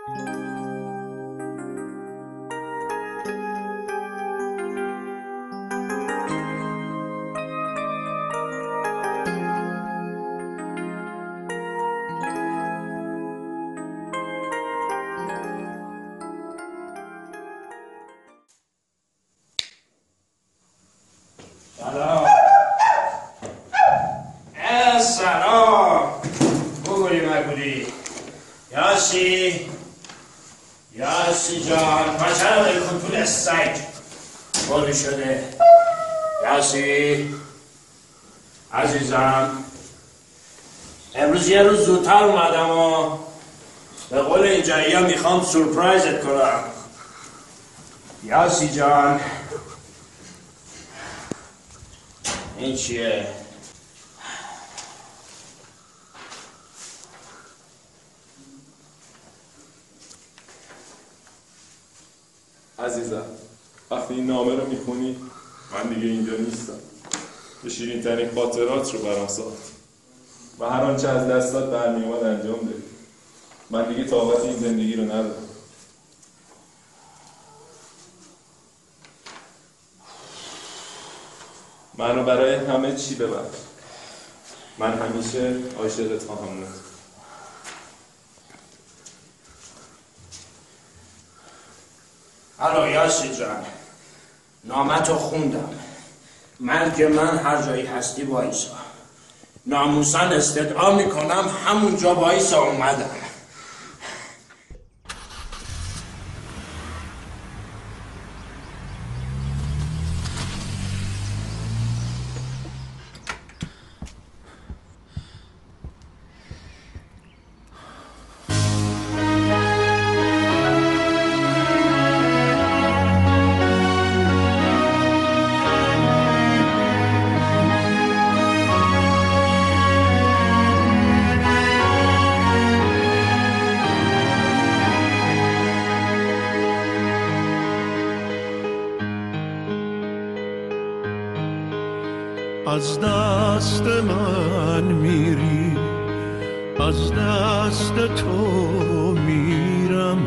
سلام. سلام. بگویی مگویی. یاسی جان پچه رو بکن تو لستک بولی شده. یاسی عزیزم امروز یه روز زودتر اومدم و به قول اینجایی ها میخوام سورپرایزت کنم. یاسی جان این چیه؟ عزیزم وقتی این نامه رو میخونی من دیگه اینجا نیستم. به شیرین ترین خاطرات رو برام ساخت و هر آنچه از دستات برمی اومد انجام دادی. من دیگه طاقت این زندگی رو ندارم. منو برای همه چی ببخش. من همیشه عاشقت خواهم بود. الو یاسی جان نامتو خوندم. مرگ من هر جایی هستی وایسا. ناموسن استدعا میکنم همونجا وایسا اومدم. از دست من میری، از دست تو میرم،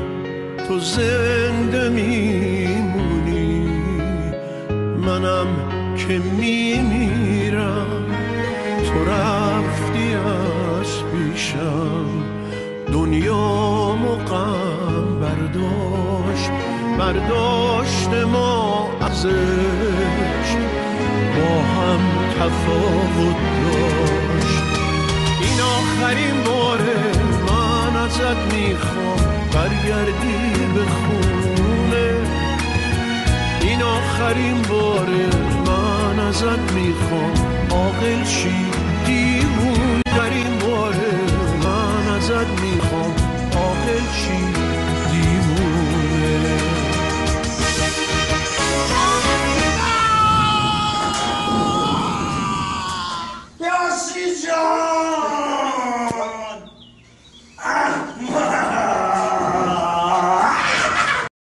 تو زنده میمونی، منم که میمیرم. تو رفتی از پیشم، دنیامو غم برداشت ما ازش، با هم تفاوت داشت. این آخرین باره من ازت میخوام برگردی به خونه. این آخرین باره من ازت میخوام عاقل شی